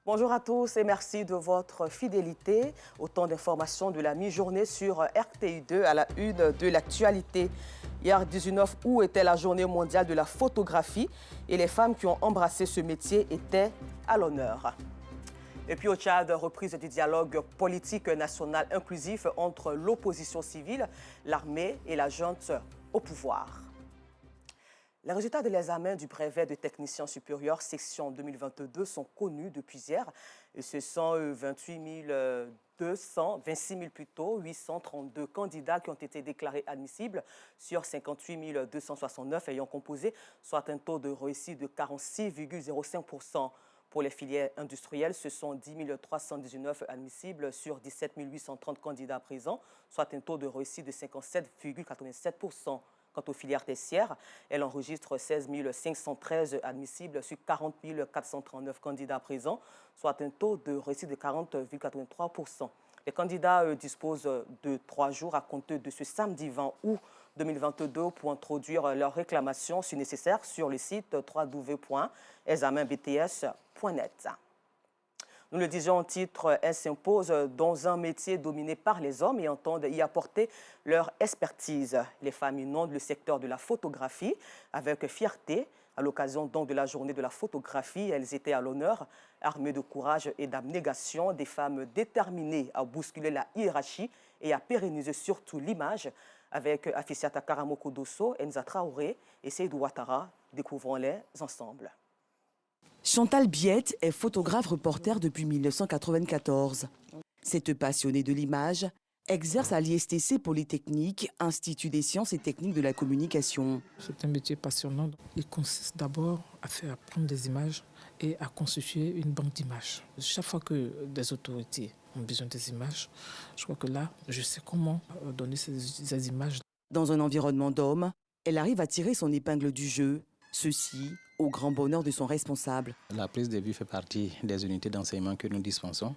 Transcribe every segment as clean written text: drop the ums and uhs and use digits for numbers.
Bonjour à tous et merci de votre fidélité. Autant d'informations de la mi-journée sur RTI2 à la une de l'actualité. Hier, 19 août, était la journée mondiale de la photographie et les femmes qui ont embrassé ce métier étaient à l'honneur. Et puis au Tchad, reprise du dialogue politique national inclusif entre l'opposition civile, l'armée et la junte au pouvoir. Les résultats de l'examen du brevet de technicien supérieur section 2022 sont connus depuis hier. Et ce sont 26 000 plutôt, 832 candidats qui ont été déclarés admissibles sur 58 269 ayant composé, soit un taux de réussite de 46,05%. Pour les filières industrielles, ce sont 10 319 admissibles sur 17 830 candidats présents, soit un taux de réussite de 57,87%. Quant aux filières tertiaires, elles enregistrent 16 513 admissibles sur 40 439 candidats présents, soit un taux de réussite de 40,83%. Les candidats disposent de 3 jours à compter de ce samedi 20 août 2022 pour introduire leurs réclamations si nécessaire sur le site www.examenbts.net. Nous le disions en titre, elles s'imposent dans un métier dominé par les hommes et entendent y apporter leur expertise. Les femmes inondent le secteur de la photographie avec fierté. À l'occasion donc de la journée de la photographie, elles étaient à l'honneur, armées de courage et d'abnégation, des femmes déterminées à bousculer la hiérarchie et à pérenniser surtout l'image. Avec Afisiata Karamoko Dosso, Enza Traoré et Seydou Ouattara, découvrons-les ensemble. Chantal Biette est photographe-reporter depuis 1994. Cette passionnée de l'image exerce à l'ISTC Polytechnique, Institut des sciences et techniques de la communication. C'est un métier passionnant. Il consiste d'abord à prendre des images et à constituer une banque d'images. Chaque fois que des autorités ont besoin des images, je crois que là, je sais comment donner ces images. Dans un environnement d'hommes, elle arrive à tirer son épingle du jeu. Ceci au grand bonheur de son responsable. La prise de vue fait partie des unités d'enseignement que nous dispensons.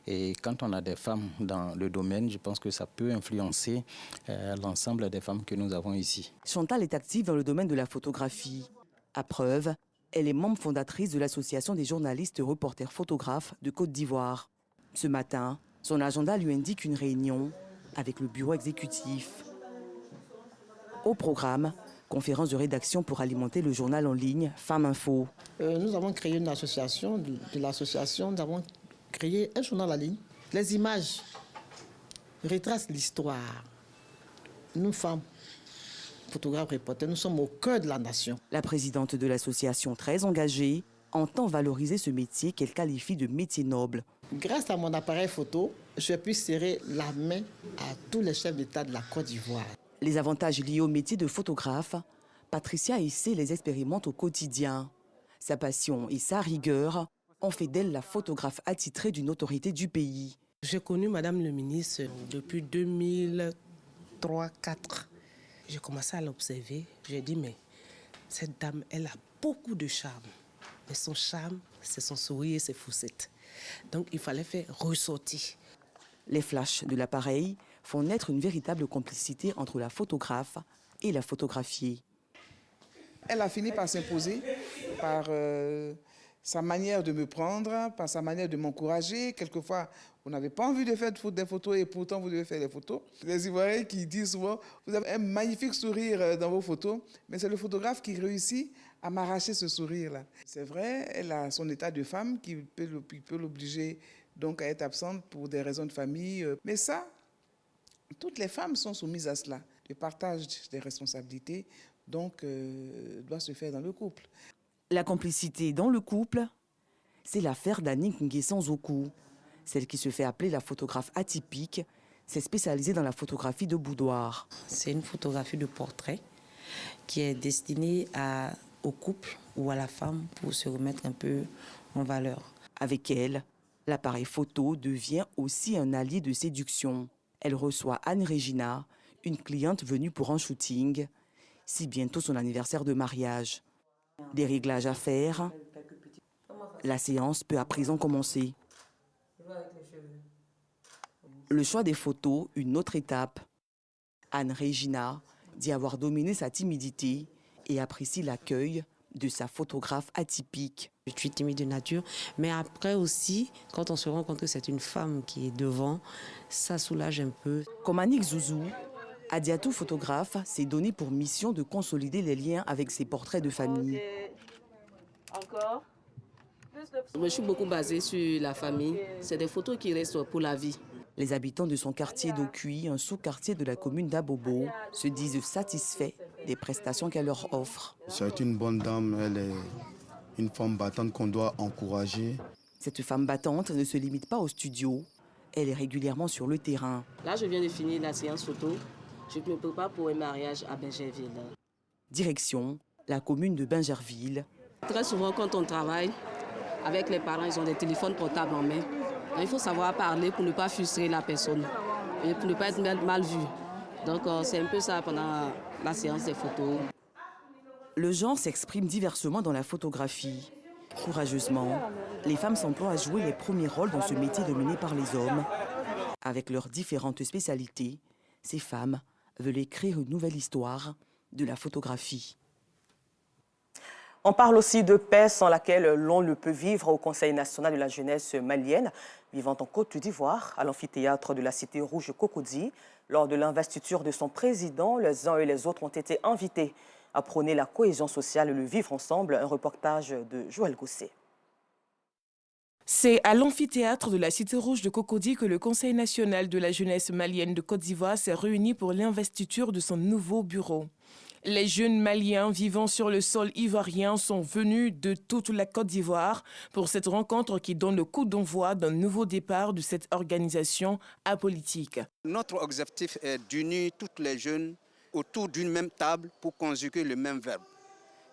Et quand on a des femmes dans le domaine, je pense que ça peut influencer l'ensemble des femmes que nous avons ici. Chantal est active dans le domaine de la photographie. À preuve, elle est membre fondatrice de l'Association des journalistes reporters photographes de Côte d'Ivoire. Ce matin, son agenda lui indique une réunion avec le bureau exécutif. Au programme, conférence de rédaction pour alimenter le journal en ligne Femmes Info. Nous avons créé une association. De l'association, nous avons créé un journal en ligne. Les images retracent l'histoire. Nous, femmes, photographes, reporters, nous sommes au cœur de la nation. La présidente de l'association, très engagée, entend valoriser ce métier qu'elle qualifie de métier noble. Grâce à mon appareil photo, je puis serrer la main à tous les chefs d'État de la Côte d'Ivoire. Les avantages liés au métier de photographe, Patricia Issé les expérimente au quotidien. Sa passion et sa rigueur ont fait d'elle la photographe attitrée d'une autorité du pays. J'ai connu Madame le ministre depuis 2003-2004. J'ai commencé à l'observer. J'ai dit, mais cette dame, elle a beaucoup de charme. Mais son charme, c'est son sourire et ses foussettes. Donc il fallait faire ressortir. Les flashs de l'appareil font naître une véritable complicité entre la photographe et la photographiée. Elle a fini par s'imposer par sa manière de me prendre, par sa manière de m'encourager. Quelquefois, vous n'avez pas envie de faire des photos et pourtant vous devez faire des photos. Les Ivoiriens qui disent souvent, vous avez un magnifique sourire dans vos photos, mais c'est le photographe qui réussit à m'arracher ce sourire-là. C'est vrai, elle a son état de femme qui peut l'obliger donc à être absente pour des raisons de famille. Mais ça, toutes les femmes sont soumises à cela. Le partage des responsabilités donc, doit se faire dans le couple. La complicité dans le couple, c'est l'affaire d'Annick Nguessan Zokou. Celle qui se fait appeler la photographe atypique, s'est spécialisée dans la photographie de boudoir. C'est une photographie de portrait qui est destinée au couple ou à la femme pour se remettre un peu en valeur. Avec elle, l'appareil photo devient aussi un allié de séduction. Elle reçoit Anne-Régina, une cliente venue pour un shooting, si bientôt son anniversaire de mariage. Des réglages à faire. La séance peut à présent commencer. Le choix des photos, une autre étape. Anne-Régina dit avoir dominé sa timidité et apprécie l'accueil de sa photographe atypique. Je suis timide de nature, mais après aussi, quand on se rend compte que c'est une femme qui est devant, ça soulage un peu. Comme Annick Zouzou, Adiatou, photographe, s'est donné pour mission de consolider les liens avec ses portraits de famille. Encore. Je suis beaucoup basée sur la famille. C'est des photos qui restent pour la vie. Les habitants de son quartier d'Okuyi, un sous-quartier de la commune d'Abobo, se disent satisfaits des prestations qu'elle leur offre. C'est une bonne dame, elle est une femme battante qu'on doit encourager. Cette femme battante ne se limite pas au studio, elle est régulièrement sur le terrain. Là, je viens de finir la séance photo. Je me prépare pour un mariage à Bingerville. Direction, la commune de Bingerville. Très souvent, quand on travaille avec les parents, ils ont des téléphones portables en main. Il faut savoir parler pour ne pas frustrer la personne et pour ne pas être mal vu. Donc, c'est un peu ça pendant la séance des photos. Le genre s'exprime diversement dans la photographie. Courageusement, les femmes s'emploient à jouer les premiers rôles dans ce métier dominé par les hommes. Avec leurs différentes spécialités, ces femmes veulent écrire une nouvelle histoire de la photographie. On parle aussi de paix sans laquelle l'on ne peut vivre au Conseil national de la jeunesse malienne, vivant en Côte d'Ivoire, à l'amphithéâtre de la Cité rouge Cocody. Lors de l'investiture de son président, les uns et les autres ont été invités à prôner la cohésion sociale et le vivre ensemble. Un reportage de Joël Gosset. C'est à l'amphithéâtre de la Cité rouge de Cocody que le Conseil national de la jeunesse malienne de Côte d'Ivoire s'est réuni pour l'investiture de son nouveau bureau. Les jeunes Maliens vivant sur le sol ivoirien sont venus de toute la Côte d'Ivoire pour cette rencontre qui donne le coup d'envoi d'un nouveau départ de cette organisation apolitique. Notre objectif est d'unir tous les jeunes autour d'une même table pour conjuguer le même verbe.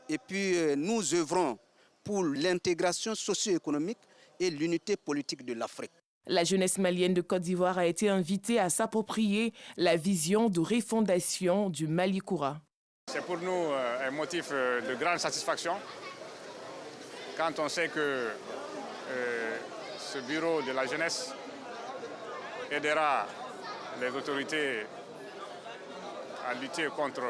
Et puis nous œuvrons pour l'intégration socio-économique et l'unité politique de l'Afrique. La jeunesse malienne de Côte d'Ivoire a été invitée à s'approprier la vision de refondation du Mali Koura. C'est pour nous un motif de grande satisfaction quand on sait que ce bureau de la jeunesse aidera les autorités à lutter contre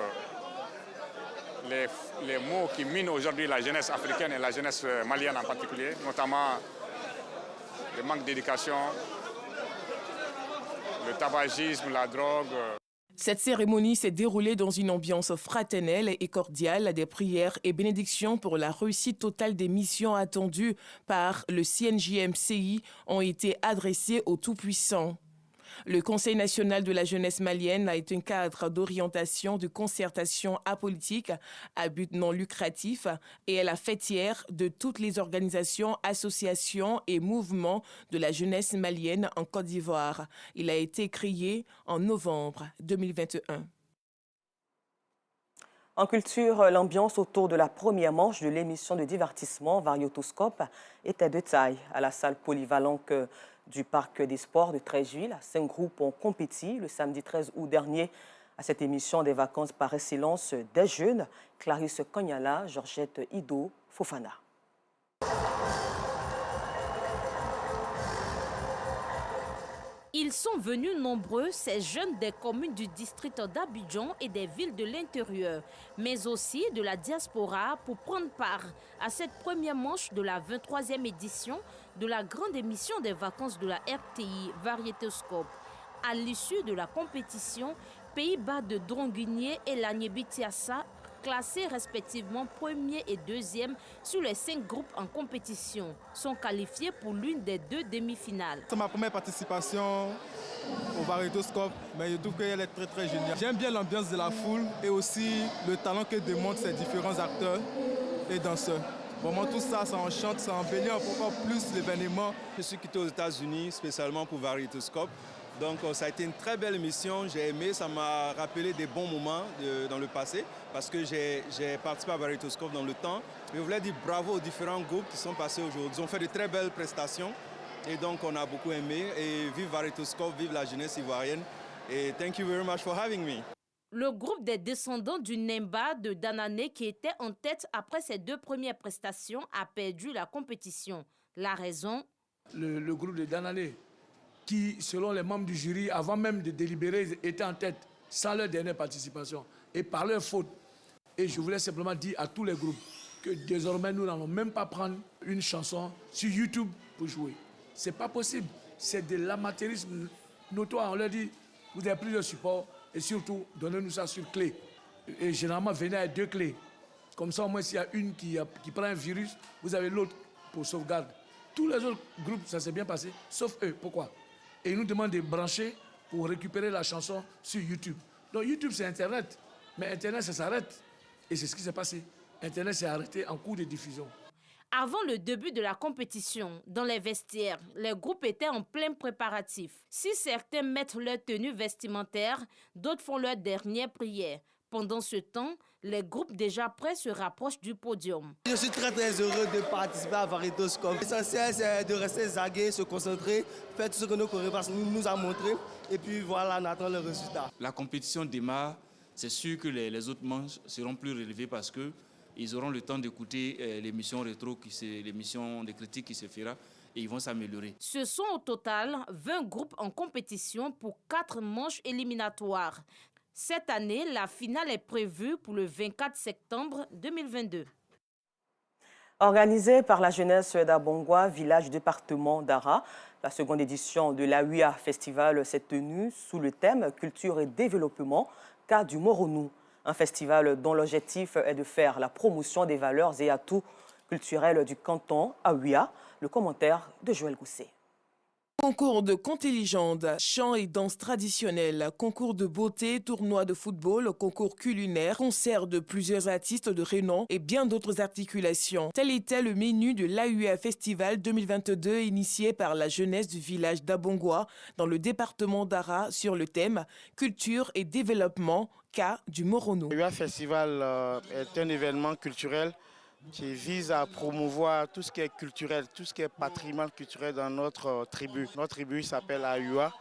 les maux qui minent aujourd'hui la jeunesse africaine et la jeunesse malienne en particulier, notamment le manque d'éducation, le tabagisme, la drogue. Cette cérémonie s'est déroulée dans une ambiance fraternelle et cordiale. Des prières et bénédictions pour la réussite totale des missions attendues par le CNJMCI ont été adressées au Tout-Puissant. Le Conseil national de la jeunesse malienne a été un cadre d'orientation, de concertation apolitique à but non lucratif et est la fêtière de toutes les organisations, associations et mouvements de la jeunesse malienne en Côte d'Ivoire. Il a été créé en novembre 2021. En culture, l'ambiance autour de la première manche de l'émission de divertissement Variétoscope était de taille à la salle polyvalente du Parc des Sports de Treichville. 5 groupes ont compéti le samedi 13 août dernier à cette émission des vacances par excellence des jeunes. Clarisse Kognala, Georgette Ido, Fofana. Ils sont venus nombreux, ces jeunes des communes du district d'Abidjan et des villes de l'intérieur, mais aussi de la diaspora pour prendre part à cette première manche de la 23e édition de la grande émission des vacances de la RTI Variétoscope. À l'issue de la compétition, Pays-Bas de Dronguinier et Lagné-Bitiassa, classés respectivement premier et deuxième sur les 5 groupes en compétition, sont qualifiés pour l'une des 2 demi-finales. C'est ma première participation au Variétoscope, mais je trouve qu'elle est très géniale. J'aime bien l'ambiance de la foule et aussi le talent que démontrent ces différents acteurs et danseurs. Vraiment tout ça, ça enchante, ça embellit encore plus l'événement. Je suis quitté aux États-Unis spécialement pour Variétoscope. Donc ça a été une très belle émission, j'ai aimé, ça m'a rappelé des bons moments dans le passé parce que j'ai participé à Variétoscope dans le temps. Je voulais dire bravo aux différents groupes qui sont passés aujourd'hui. Ils ont fait de très belles prestations et donc on a beaucoup aimé. Et vive Variétoscope, vive la jeunesse ivoirienne et thank you very much for having me. Le groupe des descendants du Nemba de Danané, qui était en tête après ses 2 premières prestations, a perdu la compétition. La raison ? Le groupe de Danané, qui, selon les membres du jury, avant même de délibérer, étaient en tête sans leur dernière participation et par leur faute. Et je voulais simplement dire à tous les groupes que désormais nous n'allons même pas prendre une chanson sur YouTube pour jouer. Ce n'est pas possible. C'est de l'amateurisme notoire. On leur dit, vous avez plusieurs supports et surtout, donnez-nous ça sur clé. Et généralement, venez avec 2 clés. Comme ça, au moins, s'il y a une qui prend un virus, vous avez l'autre pour sauvegarde. Tous les autres groupes, ça s'est bien passé, sauf eux. Pourquoi? Et ils nous demandent de brancher pour récupérer la chanson sur YouTube. Donc YouTube, c'est Internet. Mais Internet, ça s'arrête. Et c'est ce qui s'est passé. Internet s'est arrêté en cours de diffusion. Avant le début de la compétition, dans les vestiaires, les groupes étaient en plein préparatif. Si certains mettent leur tenue vestimentaire, d'autres font leur dernière prière. Pendant ce temps, les groupes déjà prêts se rapprochent du podium. Je suis très heureux de participer à Varitoscope. L'essentiel, c'est de rester zagué, se concentrer, faire tout ce que nos chorégraphes nous ont montré. Et puis voilà, on attend le résultat. La compétition démarre. C'est sûr que les autres manches seront plus relevées parce qu'ils auront le temps d'écouter l'émission rétro, l'émission de critique qui se fera, et ils vont s'améliorer. Ce sont au total 20 groupes en compétition pour 4 manches éliminatoires. Cette année, la finale est prévue pour le 24 septembre 2022. Organisée par la jeunesse d'Abongwa, village département d'Ara, la seconde édition de l'Aouia Festival s'est tenue sous le thème Culture et développement, cas du Moronou. Un festival dont l'objectif est de faire la promotion des valeurs et atouts culturels du canton Aouia. Le commentaire de Joël Gousset. Concours de contes et légendes, chants et danses traditionnelles, concours de beauté, tournois de football, concours culinaire, concerts de plusieurs artistes de renom et bien d'autres articulations. Tel était le menu de l'Aouia Festival 2022 initié par la jeunesse du village d'Abongwa dans le département d'Ara sur le thème Culture et développement, cas du Moronou. L'Aouia Festival est un événement culturel qui vise à promouvoir tout ce qui est culturel, tout ce qui est patrimoine culturel dans notre tribu. Notre tribu s'appelle Aouia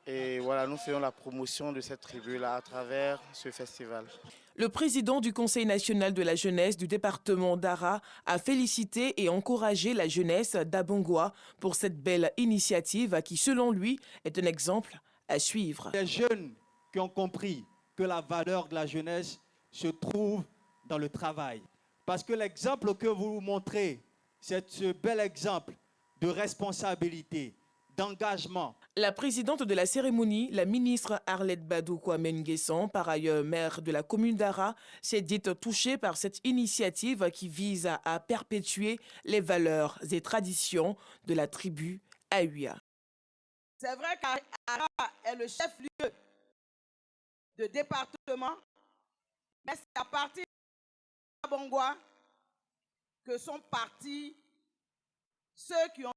et voilà, nous faisons la promotion de cette tribu-là à travers ce festival. Le président du Conseil national de la jeunesse du département d'Ara a félicité et encouragé la jeunesse d'Abongwa pour cette belle initiative qui, selon lui, est un exemple à suivre. Les jeunes qui ont compris que la valeur de la jeunesse se trouve dans le travail. Parce que l'exemple que vous montrez, c'est ce bel exemple de responsabilité, d'engagement. La présidente de la cérémonie, la ministre Arlette Badou Kwame Nguessan, par ailleurs maire de la commune d'Ara, s'est dite touchée par cette initiative qui vise à perpétuer les valeurs et traditions de la tribu Aouia. C'est vrai qu'Ara est le chef-lieu de département, mais c'est à partir Abongwa que sont partis ceux qui ont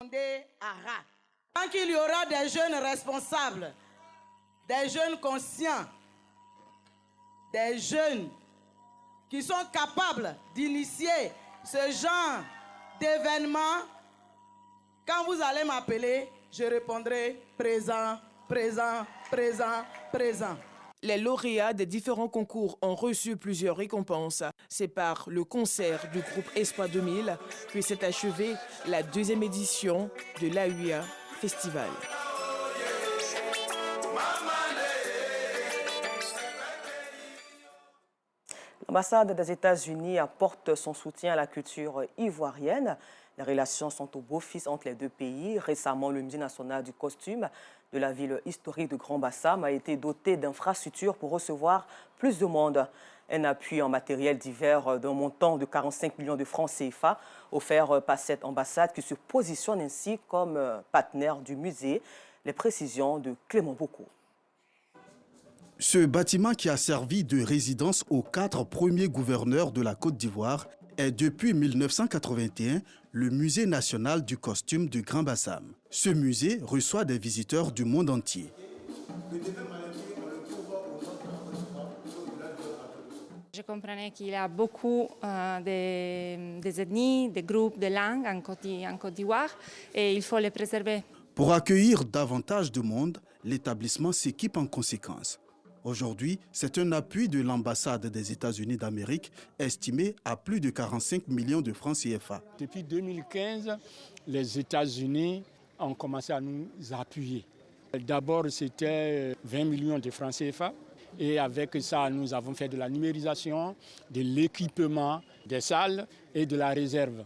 fondé Ara. Tant qu'il y aura des jeunes responsables, des jeunes conscients, des jeunes qui sont capables d'initier ce genre d'événement, quand vous allez m'appeler, je répondrai présent, présent, présent, présent. Les lauréats des différents concours ont reçu plusieurs récompenses. C'est par le concert du groupe Espoir 2000 que s'est achevée la 2e édition de l'Aouia Festival. L'ambassade des États-Unis apporte son soutien à la culture ivoirienne. Les relations sont au beau fixe entre les deux pays. Récemment, le Musée national du costume de la ville historique de Grand-Bassam a été doté d'infrastructures pour recevoir plus de monde. Un appui en matériel divers d'un montant de 45 millions de francs CFA offert par cette ambassade qui se positionne ainsi comme partenaire du musée. Les précisions de Clément Bocco. Ce bâtiment qui a servi de résidence aux 4 premiers gouverneurs de la Côte d'Ivoire est depuis 1981 le Musée national du costume du Grand-Bassam. Ce musée reçoit des visiteurs du monde entier. Je comprenais qu'il y a beaucoup des ethnies, des groupes, de langues en Côte d'Ivoire et il faut les préserver. Pour accueillir davantage de monde, l'établissement s'équipe en conséquence. Aujourd'hui, c'est un appui de l'ambassade des États-Unis d'Amérique estimé à plus de 45 millions de francs CFA. Depuis 2015, les États-Unis ont commencé à nous appuyer. D'abord, c'était 20 millions de francs CFA et avec ça, nous avons fait de la numérisation, de l'équipement des salles et de la réserve.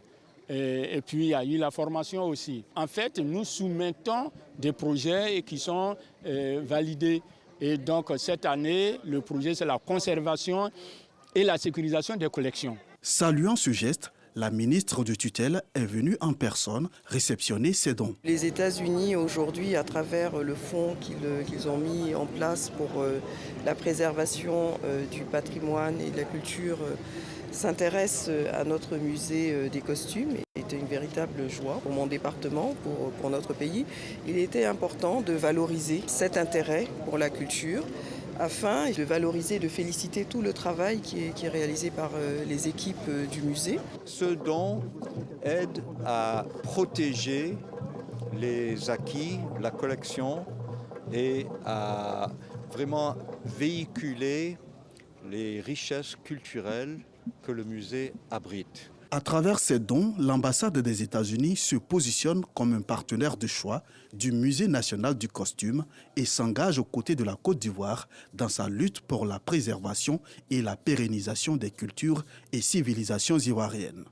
Et puis, il y a eu la formation aussi. En fait, nous soumettons des projets qui sont validés. Et donc, cette année, le projet, c'est la conservation et la sécurisation des collections. Saluant ce geste, la ministre de tutelle est venue en personne réceptionner ces dons. Les États-Unis aujourd'hui, à travers le fonds qu'ils ont mis en place pour la préservation du patrimoine et de la culture, s'intéressent à notre musée des costumes. C'était une véritable joie pour mon département, pour notre pays. Il était important de valoriser cet intérêt pour la culture, afin de valoriser et de féliciter tout le travail qui est réalisé par les équipes du musée. Ce don aide à protéger les acquis, la collection et à vraiment véhiculer les richesses culturelles que le musée abrite. À travers ces dons, l'ambassade des États-Unis se positionne comme un partenaire de choix du Musée national du costume et s'engage aux côtés de la Côte d'Ivoire dans sa lutte pour la préservation et la pérennisation des cultures et civilisations ivoiriennes.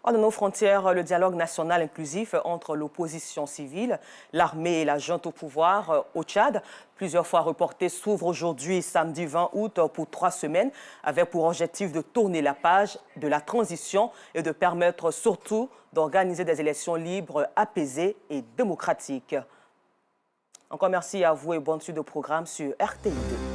Hors de nos frontières, le dialogue national inclusif entre l'opposition civile, l'armée et la junte au pouvoir au Tchad, plusieurs fois reporté, s'ouvre aujourd'hui, samedi 20 août, pour 3 semaines, avec pour objectif de tourner la page de la transition et de permettre surtout d'organiser des élections libres, apaisées et démocratiques. Encore merci à vous et bonne suite de programme sur RTI2.